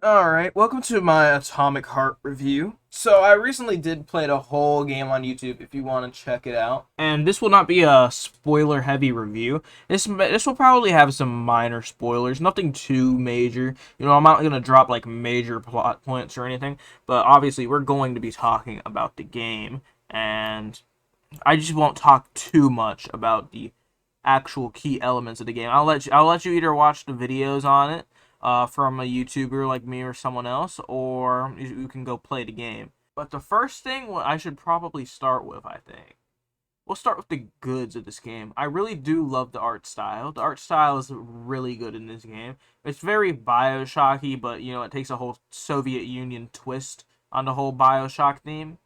Alright, welcome to my Atomic Heart review. So, I recently did play the whole game on YouTube if you want to check it out. And this will not be a spoiler heavy review. This will probably have some minor spoilers, nothing too major. I'm not going to drop like major plot points or anything, but obviously we're going to be talking about the game, and I just won't talk too much about the actual key elements of the game. I'll let you either watch the videos on it from a YouTuber like me or someone else, or you can go play the game. But the first thing I should probably start with, I think, we'll start with the goods of this game. I really do love the art style. The art style is really good in this game. It's very Bioshocky, but it takes a whole Soviet Union twist on the whole Bioshock theme.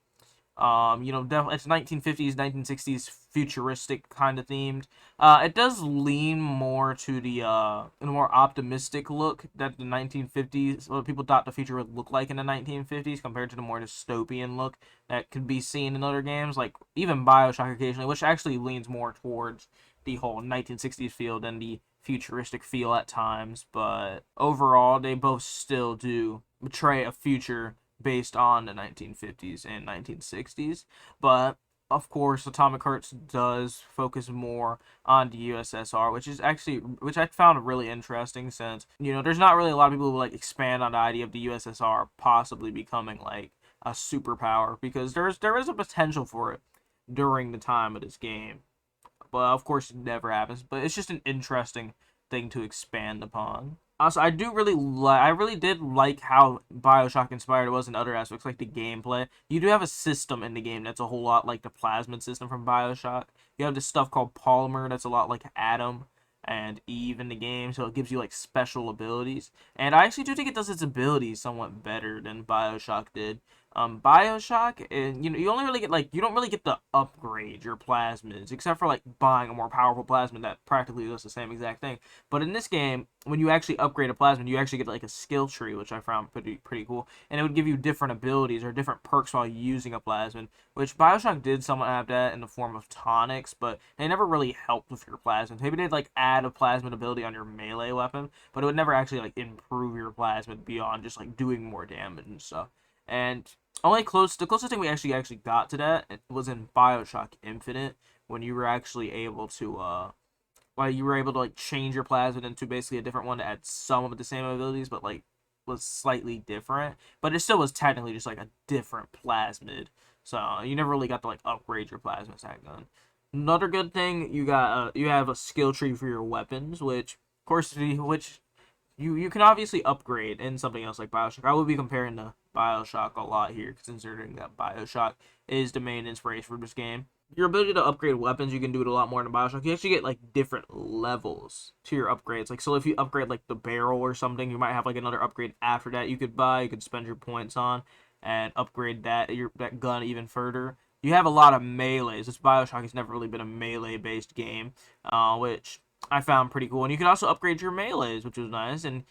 Definitely it's 1950s, 1960s futuristic kind of themed. It does lean more to the more optimistic look that the 1950s, what people thought the future would look like in the 1950s, compared to the more dystopian look that could be seen in other games, like even Bioshock occasionally, which actually leans more towards the whole 1960s feel than the futuristic feel at times. But overall, they both still do portray a future based on the 1950s and 1960s. But of course, Atomic Hearts does focus more on the USSR, which I found really interesting, since there's not really a lot of people who like expand on the idea of the USSR possibly becoming like a superpower, because there is a potential for it during the time of this game. But of course, it never happens. But it's just an interesting thing to expand upon. Also, I really did like how Bioshock inspired it was in other aspects, like the gameplay. You do have a system in the game that's a whole lot like the plasmid system from Bioshock. You have this stuff called Polymer that's a lot like Adam and Eve in the game, so it gives you like special abilities. And I actually do think it does its abilities somewhat better than Bioshock did. Bioshock, and you only really get you don't really get to upgrade your plasmids, except for like buying a more powerful plasmid that practically does the same exact thing. But in this game, when you actually upgrade a plasmid, you actually get like a skill tree, which I found pretty cool, and it would give you different abilities or different perks while using a plasmid, which Bioshock did somewhat have that in the form of tonics, but they never really helped with your plasmid. Maybe they'd like add a plasmid ability on your melee weapon, but it would never actually like improve your plasmid beyond just like doing more damage and stuff. And the closest thing we actually got to that was in Bioshock Infinite, when you were actually able to like change your plasmid into basically a different one that had some of the same abilities, but like was slightly different. But it still was technically just like a different plasmid, so you never really got to like upgrade your plasmid stack gun. Another good thing, you have a skill tree for your weapons, which of course you can obviously upgrade in something else like Bioshock. I will be comparing to Bioshock a lot here, considering that Bioshock is the main inspiration for this game. Your ability to upgrade weapons, you can do it a lot more in Bioshock. You actually get like different levels to your upgrades. Like, so if you upgrade like the barrel or something, you might have like another upgrade after that you could buy. You could spend your points on and upgrade that gun even further. You have a lot of melees. This Bioshock has never really been a melee based game, which I found pretty cool. And you could also upgrade your melees, which was nice. And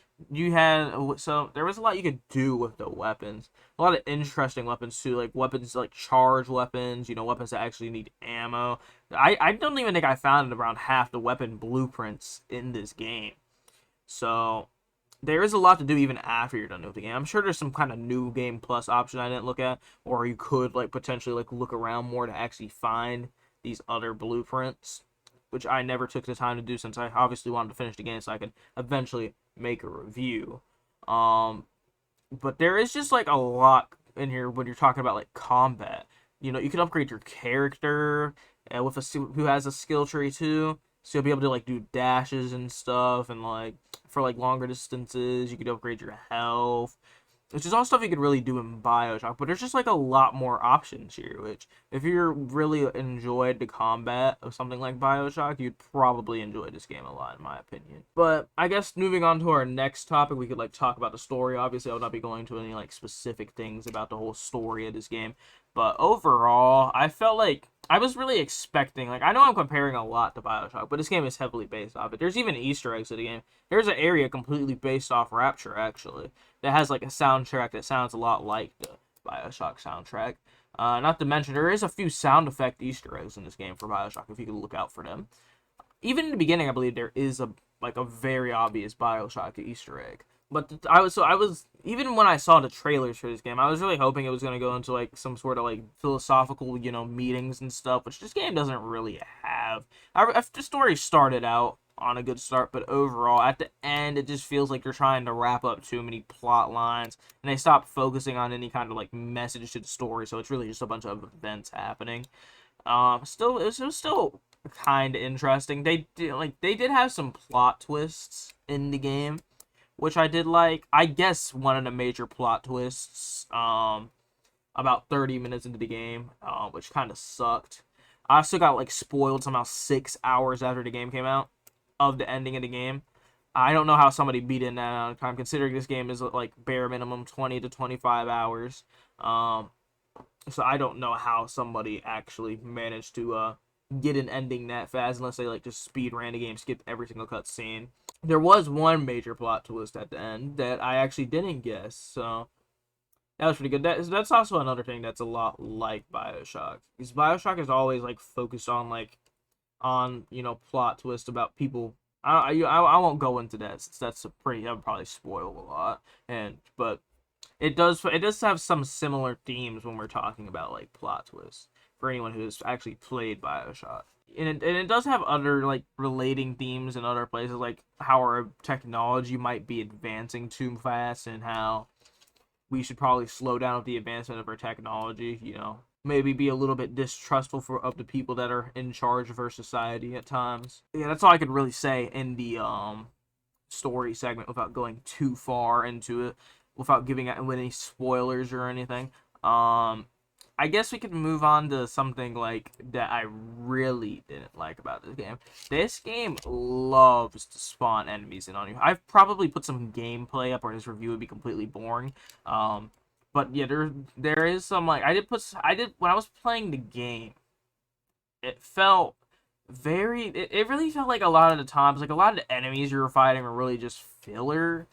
so there was a lot you could do with the weapons. A lot of interesting weapons too, like weapons like charge weapons. Weapons that actually need ammo. I don't even think I found around half the weapon blueprints in this game. So there is a lot to do even after you're done with the game. I'm sure there's some kind of new game plus option I didn't look at, or you could like potentially like look around more to actually find these other blueprints, which I never took the time to do, since I obviously wanted to finish the game so I could eventually make a review. Um, but there is just like a lot in here when you're talking about like combat. You can upgrade your character with who has a skill tree too, so you'll be able to like do dashes and stuff, and like for like longer distances, you could upgrade your health, which is all stuff you could really do in Bioshock. But there's just like a lot more options here, which if you really enjoyed the combat of something like Bioshock, you'd probably enjoy this game a lot, in my opinion. But I guess moving on to our next topic, we could like talk about the story. Obviously, I would not be going to any like specific things about the whole story of this game, but overall, I felt like I was really expecting, like, I know I'm comparing a lot to Bioshock, but this game is heavily based off it. There's even Easter eggs in the game. There's an area completely based off Rapture, actually, that has like a soundtrack that sounds a lot like the Bioshock soundtrack. Not to mention, there is a few sound effect Easter eggs in this game for Bioshock, if you could look out for them. Even in the beginning, I believe there is a very obvious Bioshock Easter egg. But I was even when I saw the trailers for this game, I was really hoping it was gonna go into like some sort of like philosophical, meetings and stuff, which this game doesn't really have. The story started out on a good start, but overall, at the end, it just feels like you're trying to wrap up too many plot lines, and they stop focusing on any kind of like message to the story. So it's really just a bunch of events happening. Still, it was still kind of interesting. They did have some plot twists in the game, which I did like. I guess one of the major plot twists, about 30 minutes into the game, which kind of sucked. I also got like spoiled somehow 6 hours after the game came out of the ending of the game. I don't know how somebody beat it in that amount of time, considering this game is like bare minimum 20 to 25 hours. So I don't know how somebody actually managed to get an ending that fast, unless they like just speed ran the game, skipped every single cutscene. There was one major plot twist at the end that I actually didn't guess, so that was pretty good. That's also another thing that's a lot like BioShock, because BioShock is always like focused on plot twist about people. I won't go into that, since that would probably spoil a lot, but it does have some similar themes when we're talking about like plot twists for anyone who's actually played BioShock. And it does have other like relating themes in other places, like how our technology might be advancing too fast, and how we should probably slow down with the advancement of our technology. Maybe be a little bit distrustful of the people that are in charge of our society at times. Yeah, that's all I could really say in the story segment without going too far into it, without giving out any spoilers or anything. I guess we could move on to something like that I really didn't like about this game. This game loves to spawn enemies in on you. I've probably put some gameplay up, or this review would be completely boring. But yeah, there is some like I did when I was playing the game. It felt it really felt like a lot of the times, like a lot of the enemies you were fighting were really just filler,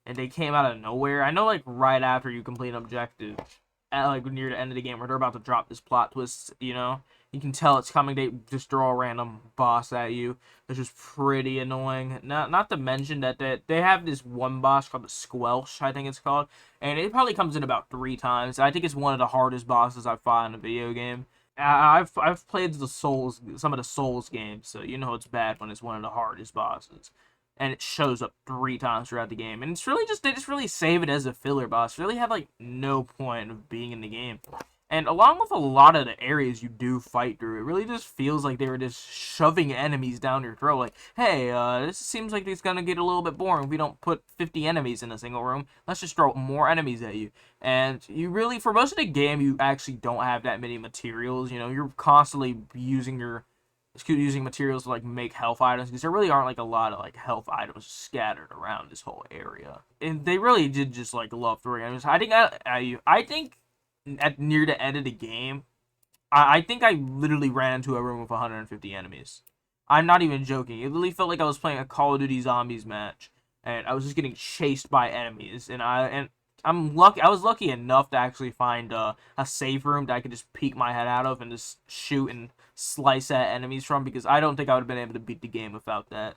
and they came out of nowhere. I know, like right after you complete an objective, at like near the end of the game, where they're about to drop this plot twist, you can tell it's coming. They just throw a random boss at you, which is pretty annoying. Not to mention that they have this one boss called the Squelch, I think it's called, and it probably comes in about 3 times. I think it's one of the hardest bosses I've fought in a video game. I've played some of the Souls games, so you know it's bad when it's one of the hardest bosses, and it shows up 3 times throughout the game. And it's really they just really save it as a filler boss. Really have like no point of being in the game. And along with a lot of the areas you do fight through, it really just feels like they were just shoving enemies down your throat. Like, hey, this seems like it's gonna get a little bit boring if we don't put 50 enemies in a single room. Let's just throw more enemies at you. And you really, for most of the game, you actually don't have that many materials. You're constantly using materials to like make health items, because there really aren't like a lot of like health items scattered around this whole area. And they really did just like love throwing enemies. I think at near the end of the game, I think I literally ran into a room with 150 enemies. I'm not even joking. It literally felt like I was playing a Call of Duty Zombies match, and I was just getting chased by enemies. And I'm lucky. I was lucky enough to actually find a safe room that I could just peek my head out of and just shoot and slice at enemies from, because I don't think I would have been able to beat the game without that.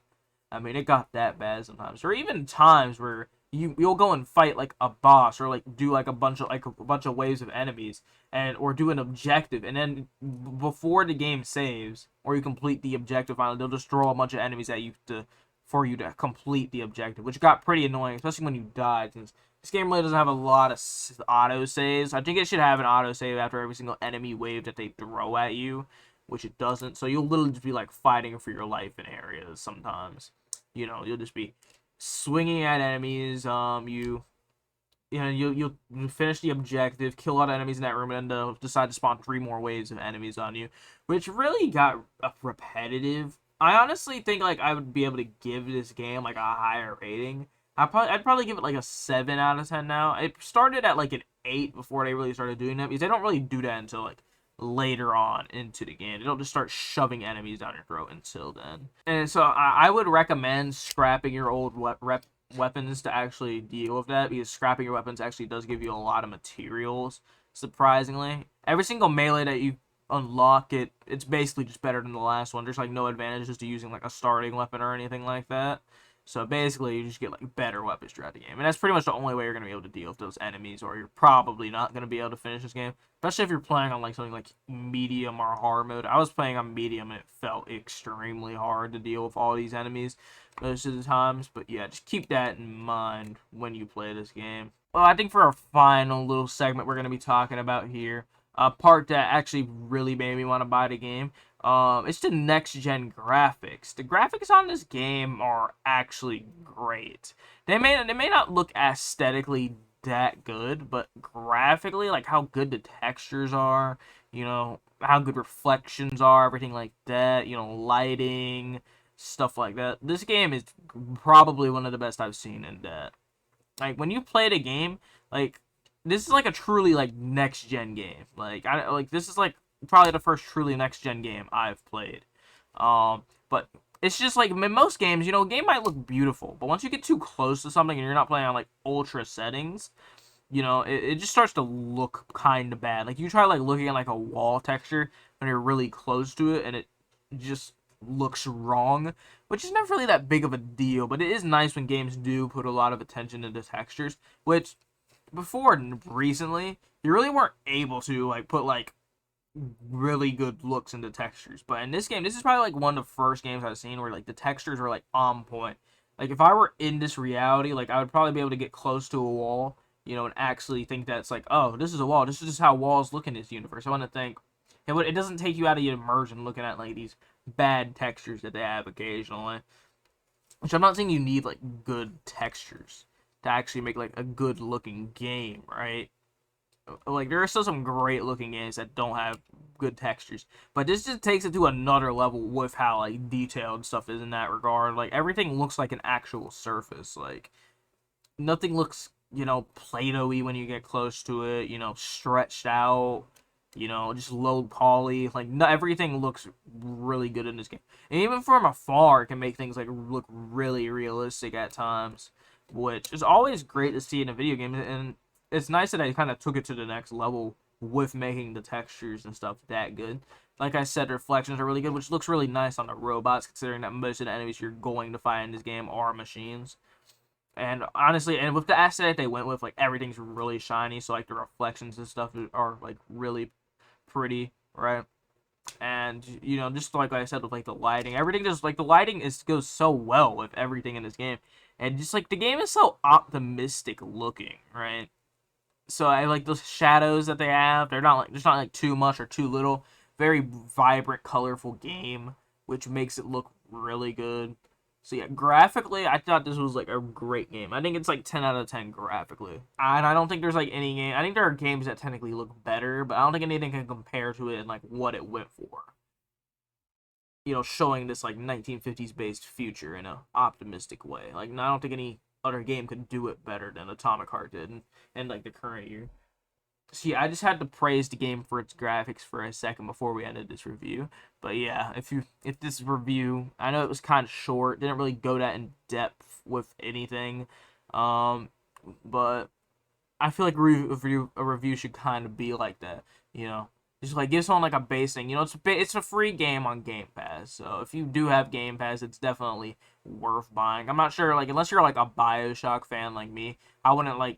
I mean, it got that bad sometimes, or even times where you'll go and fight like a boss, or like do like a bunch of waves of enemies, or do an objective, and then before the game saves or you complete the objective finally, they'll just throw a bunch of enemies at you for you to complete the objective, which got pretty annoying, especially when you die, since this game really doesn't have a lot of auto saves. I think it should have an auto save after every single enemy wave that they throw at you, which it doesn't. So you'll literally just be like fighting for your life in areas sometimes. You'll just be swinging at enemies. You'll finish the objective, kill a lot of enemies in that room, and then decide to spawn 3 more waves of enemies on you, which really got repetitive. I honestly think like I would be able to give this game like a higher rating. I'd probably give it like a 7 out of 10 now. It started at like an 8 before they really started doing that, because they don't really do that until like later on into the game. They don't just start shoving enemies down your throat until then. And so I would recommend scrapping your old weapons to actually deal with that, because scrapping your weapons actually does give you a lot of materials, surprisingly. Every single melee that you unlock, it's basically just better than the last one. There's like no advantages to using like a starting weapon or anything like that. So basically, you just get like better weapons throughout the game, and that's pretty much the only way you're gonna be able to deal with those enemies, or you're probably not gonna be able to finish this game. Especially if you're playing on like something like medium or hard mode. I was playing on medium, and it felt extremely hard to deal with all these enemies most of the times. But yeah, just keep that in mind when you play this game. Well, I think for our final little segment we're gonna be talking about here, a part that actually really made me want to buy the game. It's the next-gen graphics. The graphics on this game are actually great. They may not look aesthetically that good, but graphically, like how good the textures are, how good reflections are, everything like that, lighting, stuff like that. This game is probably one of the best I've seen in that. Like, when you play the game, like, this is like a truly like next-gen game. This is like probably the first truly next-gen game I've played. But it's just like in most games, a game might look beautiful, but once you get too close to something and you're not playing on like ultra settings, it just starts to look kind of bad. Like you try like looking at like a wall texture when you're really close to it, and it just looks wrong, which is never really that big of a deal. But it is nice when games do put a lot of attention into textures, which before recently you really weren't able to like put like really good looks into textures. But in this game, this is probably like one of the first games I've seen where like the textures are like on point. Like if I were in this reality, like I would probably be able to get close to a wall, and actually think that's like, oh, this is a wall. This is just how walls look in this universe. I want to think it doesn't take you out of your immersion looking at like these bad textures that they have occasionally. Which I'm not saying you need like good textures to actually make like a good looking game, right? Like there are still some great looking games that don't have good textures, but this just takes it to another level with how like detailed stuff is in that regard. Like everything looks like an actual surface. Like nothing looks, Play-Doh-y when you get close to it. Stretched out. Just low poly. Like everything looks really good in this game, and even from afar, it can make things like look really realistic at times, which is always great to see in a video game. And it's nice that I kind of took it to the next level with making the textures and stuff that good. Like I said, reflections are really good, which looks really nice on the robots, considering that most of the enemies you're going to find in this game are machines. And honestly, and with the aesthetic they went with, like everything's really shiny, so like the reflections and stuff are like really pretty, right? And just like I said with like the lighting, everything just like the lighting goes so well with everything in this game, and just like the game is so optimistic looking, right? So I like the shadows that they have. They're not like there's not like too much or too little. Very vibrant, colorful game, which makes it look really good. So yeah, graphically, I thought this was like a great game. I think it's like 10 out of 10 graphically. And I don't think there's like any game. I think there are games that technically look better, but I don't think anything can compare to it in like what it went for. Showing this like 1950s based future in a optimistic way. Like I don't think any other game could do it better than Atomic Heart did in like the current year. So yeah, I just had to praise the game for its graphics for a second before we ended this review. But yeah, if this review, I know it was kind of short, didn't really go that in depth with anything, but I feel like a review should kind of be like that, just like give someone like a base thing. It's a free game on Game Pass, so if you do have Game Pass, it's definitely worth buying. I'm not sure, like unless you're like a BioShock fan like me, I wouldn't like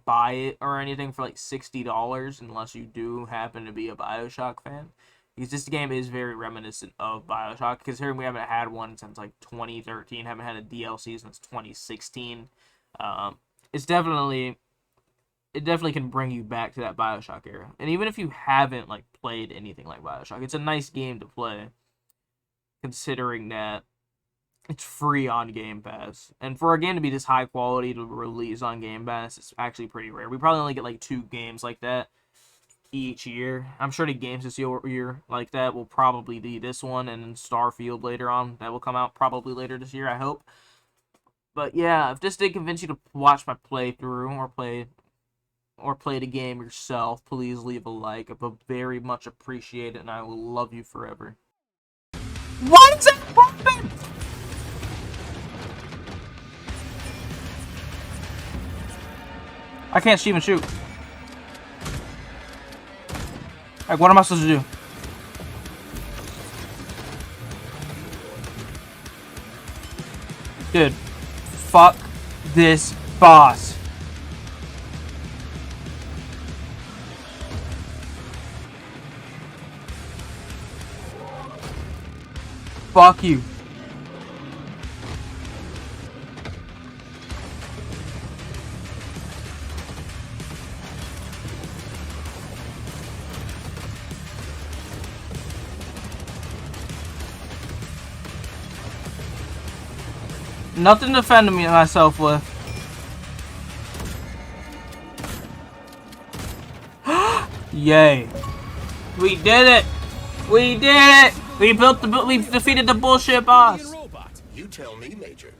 buy it or anything for like $60 unless you do happen to be a BioShock fan, because this game is very reminiscent of BioShock, considering we haven't had one since like 2013, haven't had a DLC since 2016. It definitely can bring you back to that BioShock era. And even if you haven't like played anything like BioShock, it's a nice game to play, considering that it's free on Game Pass. And for a game to be this high quality to release on Game Pass, it's actually pretty rare. We probably only get like 2 games like that each year. I'm sure the games this year like that will probably be this one and then Starfield later on. That will come out probably later this year, I hope. But yeah, if this did convince you to watch my playthrough or play the game yourself, please leave a like. I would very much appreciate it, and I will love you forever. What is that weapon? I can't even shoot. Like, what am I supposed to do? Dude, Fuck this boss. Fuck you. Nothing to defend myself with. Yay. We did it! We did it! We defeated the bullshit boss! You tell me, Major.